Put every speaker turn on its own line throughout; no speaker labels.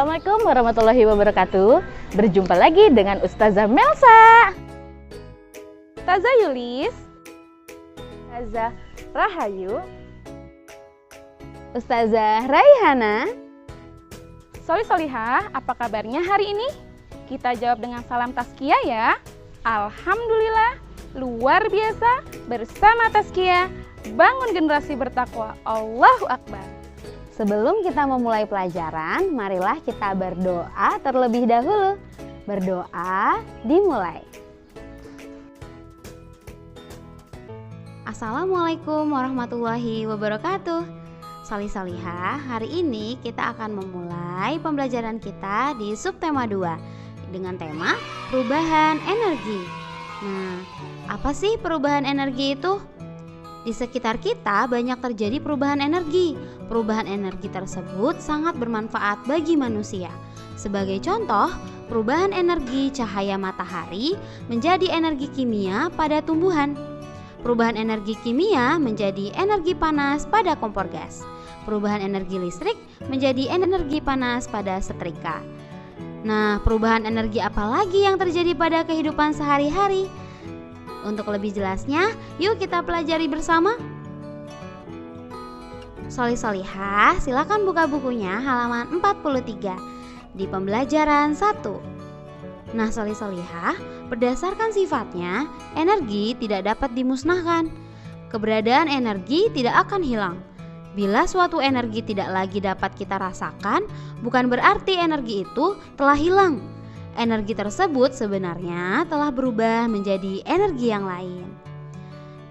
Assalamualaikum warahmatullahi wabarakatuh. Berjumpa lagi dengan Ustazah Melsa, Ustazah Yulis, Ustazah Rahayu, Ustazah Raihana. Solihah, apa kabarnya hari ini? Kita jawab dengan salam tazkiyah ya. Alhamdulillah, luar biasa. Bersama tazkiyah, bangun generasi bertakwa. Allahu Akbar.
Sebelum kita memulai pelajaran, marilah kita berdoa terlebih dahulu. Berdoa dimulai. Assalamualaikum warahmatullahi wabarakatuh. Solihah, hari ini kita akan memulai pembelajaran kita di subtema 2 dengan tema perubahan energi. Nah, apa sih perubahan energi itu? Di sekitar kita banyak terjadi perubahan energi. Perubahan energi tersebut sangat bermanfaat bagi manusia. Sebagai contoh, perubahan energi cahaya matahari menjadi energi kimia pada tumbuhan. Perubahan energi kimia menjadi energi panas pada kompor gas. Perubahan energi listrik menjadi energi panas pada setrika. Nah, perubahan energi apa lagi yang terjadi pada kehidupan sehari-hari? Untuk lebih jelasnya, yuk kita pelajari bersama. Solihah, silakan buka bukunya halaman 43 di pembelajaran 1. Nah, solihah, berdasarkan sifatnya, energi tidak dapat dimusnahkan. Keberadaan energi tidak akan hilang. Bila suatu energi tidak lagi dapat kita rasakan, bukan berarti energi itu telah hilang. Energi tersebut sebenarnya telah berubah menjadi energi yang lain.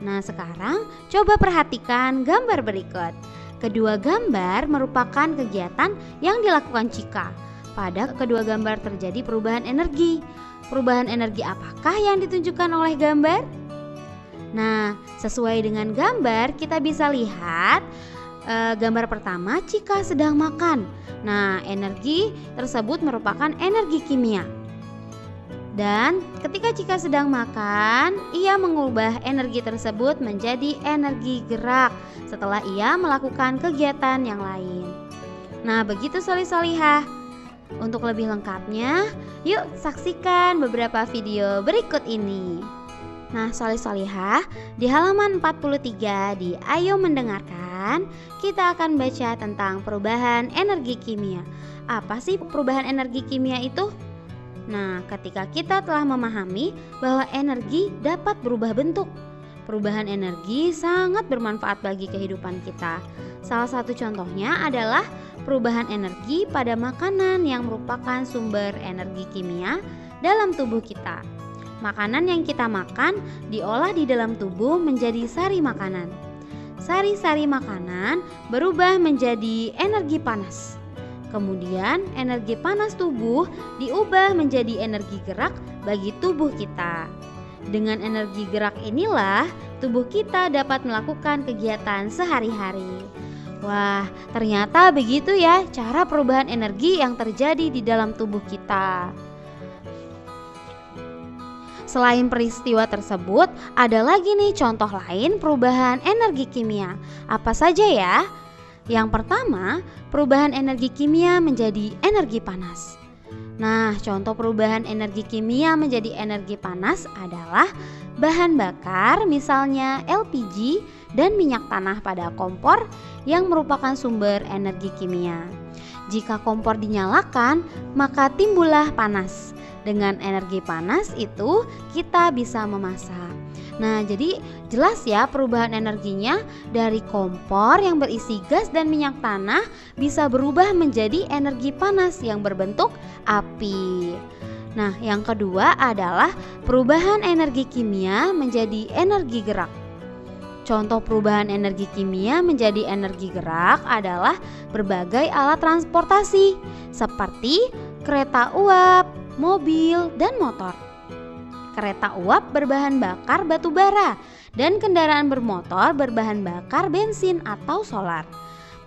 Nah, sekarang coba perhatikan gambar berikut. Kedua gambar merupakan kegiatan yang dilakukan Chika. Pada kedua gambar terjadi perubahan energi. Perubahan energi apakah yang ditunjukkan oleh gambar? Nah, sesuai dengan gambar kita bisa lihat gambar pertama, Chika sedang makan. Nah, energi tersebut merupakan energi kimia. Dan ketika Chika sedang makan, ia mengubah energi tersebut menjadi energi gerak setelah ia melakukan kegiatan yang lain. Nah, begitu solihah. Untuk lebih lengkapnya, yuk saksikan beberapa video berikut ini. Nah, solihah, di halaman 43 di Ayo Mendengarkan, kita akan baca tentang perubahan energi kimia. Apa sih perubahan energi kimia itu? Nah, ketika kita telah memahami bahwa energi dapat berubah bentuk, perubahan energi sangat bermanfaat bagi kehidupan kita. Salah satu contohnya adalah perubahan energi pada makanan yang merupakan sumber energi kimia dalam tubuh kita. Makanan yang kita makan diolah di dalam tubuh menjadi sari makanan. Sari-sari makanan berubah menjadi energi panas. Kemudian energi panas tubuh diubah menjadi energi gerak bagi tubuh kita. Dengan energi gerak inilah tubuh kita dapat melakukan kegiatan sehari-hari. Wah, ternyata begitu ya cara perubahan energi yang terjadi di dalam tubuh kita. Selain peristiwa tersebut, ada lagi nih contoh lain perubahan energi kimia. Apa saja ya? Yang pertama, perubahan energi kimia menjadi energi panas. Nah, contoh perubahan energi kimia menjadi energi panas adalah bahan bakar, misalnya LPG dan minyak tanah pada kompor yang merupakan sumber energi kimia. Jika kompor dinyalakan, maka timbullah panas. Dengan energi panas itu kita bisa memasak. Nah, jadi jelas ya perubahan energinya dari kompor yang berisi gas dan minyak tanah bisa berubah menjadi energi panas yang berbentuk api. Nah, yang kedua adalah perubahan energi kimia menjadi energi gerak. Contoh perubahan energi kimia menjadi energi gerak adalah berbagai alat transportasi seperti kereta uap, mobil, dan motor. Kereta uap berbahan bakar batu bara dan kendaraan bermotor berbahan bakar bensin atau solar.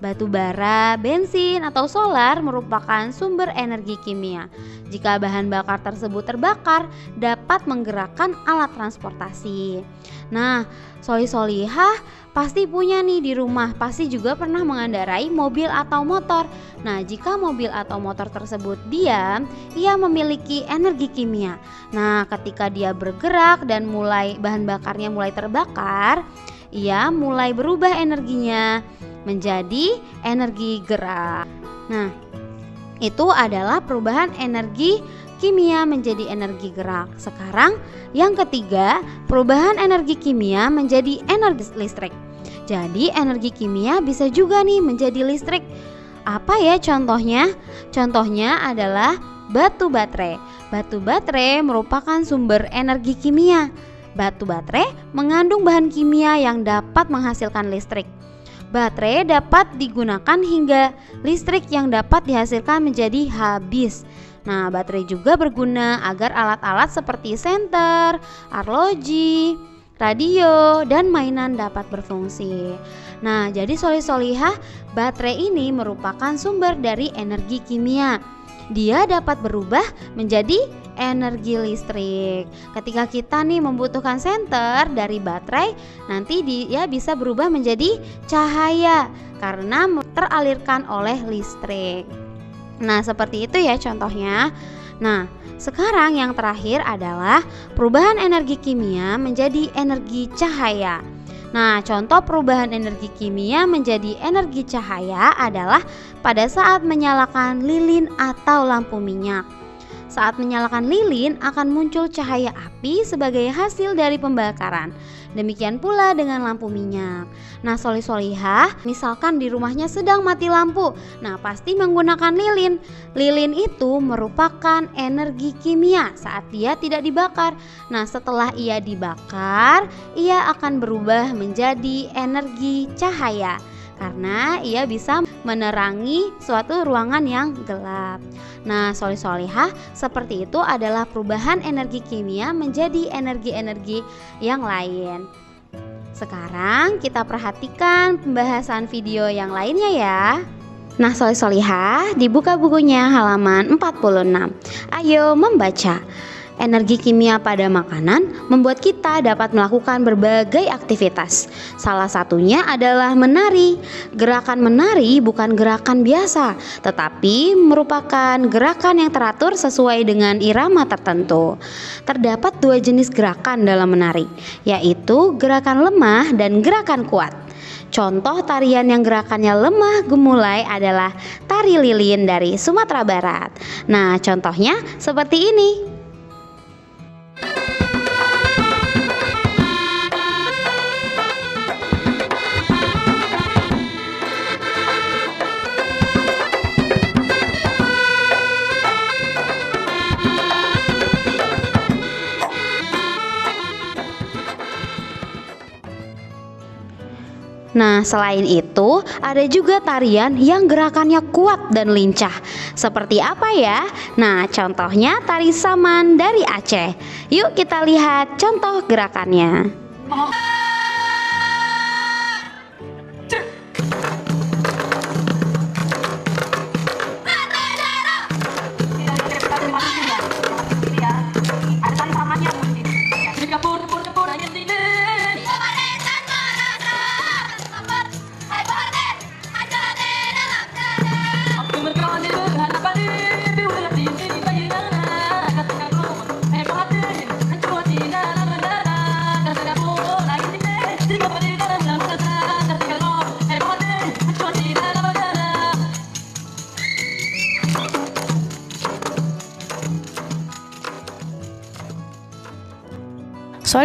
Batu bara, bensin, atau solar merupakan sumber energi kimia. Jika bahan bakar tersebut terbakar, dapat menggerakkan alat transportasi. Nah, solihah pasti punya nih di rumah, pasti juga pernah mengendarai mobil atau motor. Nah, jika mobil atau motor tersebut diam, ia memiliki energi kimia. Nah, ketika dia bergerak dan bahan bakarnya mulai terbakar, ia mulai berubah energinya menjadi energi gerak. Nah, itu adalah perubahan energi kimia menjadi energi gerak. Sekarang yang ketiga, perubahan energi kimia menjadi energi listrik. Jadi energi kimia bisa juga nih menjadi listrik. Apa ya contohnya? Contohnya adalah batu baterai. Batu baterai merupakan sumber energi kimia. Batu baterai mengandung bahan kimia yang dapat menghasilkan listrik. Baterai dapat digunakan hingga listrik yang dapat dihasilkan menjadi habis. Nah, baterai juga berguna agar alat-alat seperti senter, arloji, radio, dan mainan dapat berfungsi. Nah, jadi solihah, baterai ini merupakan sumber dari energi kimia. Dia dapat berubah menjadi energi listrik. Ketika kita nih membutuhkan senter dari baterai, nanti dia bisa berubah menjadi cahaya karena teralirkan oleh listrik. Nah, seperti itu ya contohnya. Nah, sekarang yang terakhir adalah perubahan energi kimia menjadi energi cahaya. Nah, contoh perubahan energi kimia menjadi energi cahaya adalah pada saat menyalakan lilin atau lampu minyak. Saat menyalakan lilin akan muncul cahaya api sebagai hasil dari pembakaran. Demikian pula dengan lampu minyak. Nah, solihah, misalkan di rumahnya sedang mati lampu, nah pasti menggunakan lilin. Lilin itu merupakan energi kimia saat dia tidak dibakar. Nah, setelah ia dibakar, ia akan berubah menjadi energi cahaya karena ia bisa menerangi suatu ruangan yang gelap. Nah, solihah, seperti itu adalah perubahan energi kimia menjadi energi-energi yang lain. Sekarang kita perhatikan pembahasan video yang lainnya ya. Nah, solihah, dibuka bukunya halaman 46. Ayo membaca. Energi kimia pada makanan membuat kita dapat melakukan berbagai aktivitas. Salah satunya adalah menari. Gerakan menari bukan gerakan biasa, tetapi merupakan gerakan yang teratur sesuai dengan irama tertentu. Terdapat dua jenis gerakan dalam menari, yaitu gerakan lemah dan gerakan kuat. Contoh tarian yang gerakannya lemah gemulai adalah tari lilin dari Sumatera Barat. Nah, contohnya seperti ini. Nah, selain itu, ada juga tarian yang gerakannya kuat dan lincah. Seperti apa ya? Nah, contohnya tari saman dari Aceh. Yuk kita lihat contoh gerakannya.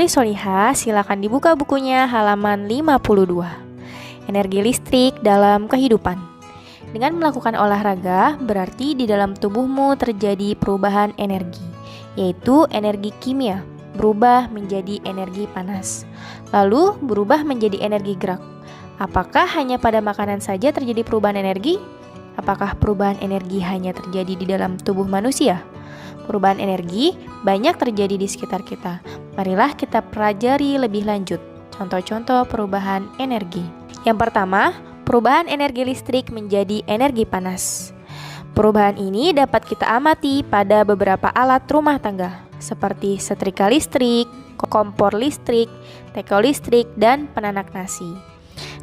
Solihah, silakan dibuka bukunya halaman 52. Energi listrik dalam kehidupan. Dengan melakukan olahraga, berarti di dalam tubuhmu terjadi perubahan energi, yaitu energi kimia, berubah menjadi energi panas, lalu berubah menjadi energi gerak. Apakah hanya pada makanan saja terjadi perubahan energi? Apakah perubahan energi hanya terjadi di dalam tubuh manusia? Perubahan energi banyak terjadi di sekitar kita. Marilah kita pelajari lebih lanjut contoh-contoh perubahan energi. Yang pertama, perubahan energi listrik menjadi energi panas. Perubahan ini dapat kita amati pada beberapa alat rumah tangga, seperti setrika listrik, kompor listrik, teko listrik, dan penanak nasi.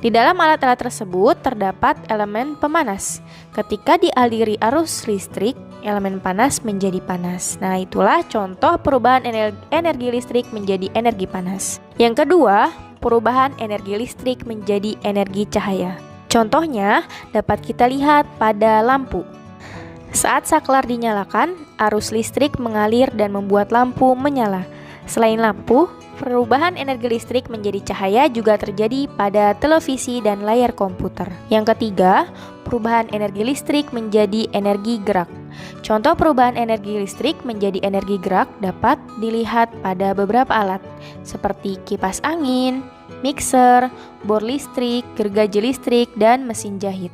Di dalam alat-alat tersebut terdapat elemen pemanas. Ketika dialiri arus listrik, elemen panas menjadi panas. Nah, itulah contoh perubahan energi listrik menjadi energi panas. Yang kedua, perubahan energi listrik menjadi energi cahaya. Contohnya dapat kita lihat pada lampu. Saat saklar dinyalakan, arus listrik mengalir dan membuat lampu menyala. Selain lampu, perubahan energi listrik menjadi cahaya juga terjadi pada televisi dan layar komputer. Yang ketiga, perubahan energi listrik menjadi energi gerak. Contoh perubahan energi listrik menjadi energi gerak dapat dilihat pada beberapa alat, seperti kipas angin, mixer, bor listrik, gergaji listrik, dan mesin jahit.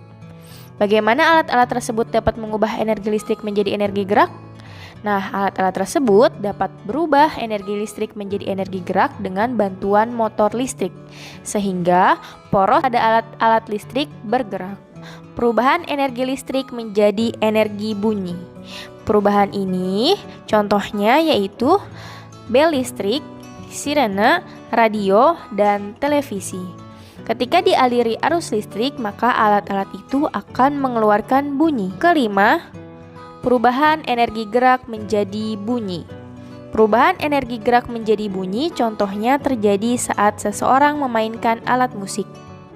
Bagaimana alat-alat tersebut dapat mengubah energi listrik menjadi energi gerak? Nah, alat-alat tersebut dapat berubah energi listrik menjadi energi gerak dengan bantuan motor listrik, sehingga poros pada alat-alat listrik bergerak. Perubahan energi listrik menjadi energi bunyi. Perubahan ini contohnya yaitu bel listrik, sirene, radio, dan televisi. Ketika dialiri arus listrik, maka alat-alat itu akan mengeluarkan bunyi. Kelima, perubahan energi gerak menjadi bunyi. Perubahan energi gerak menjadi bunyi contohnya terjadi saat seseorang memainkan alat musik.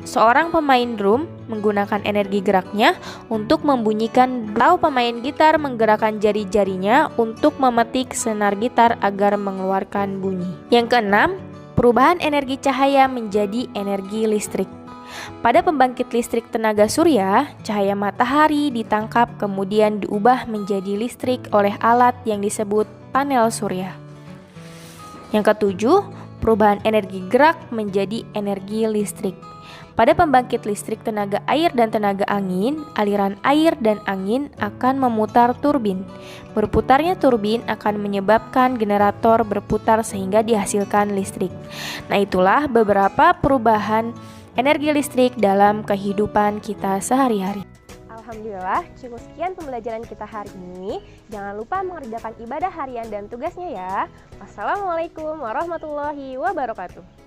Seorang pemain drum menggunakan energi geraknya untuk membunyikan, atau pemain gitar menggerakkan jari-jarinya untuk memetik senar gitar agar mengeluarkan bunyi. Yang keenam, perubahan energi cahaya menjadi energi listrik. Pada pembangkit listrik tenaga surya, cahaya matahari ditangkap kemudian diubah menjadi listrik oleh alat yang disebut panel surya. Yang ketujuh, perubahan energi gerak menjadi energi listrik. Pada pembangkit listrik tenaga air dan tenaga angin, aliran air dan angin akan memutar turbin. Berputarnya turbin akan menyebabkan generator berputar sehingga dihasilkan listrik. Nah, itulah beberapa perubahan energi listrik dalam kehidupan kita sehari-hari.
Alhamdulillah, cukup sekian pembelajaran kita hari ini. Jangan lupa mengerjakan ibadah harian dan tugasnya ya. Wassalamualaikum warahmatullahi wabarakatuh.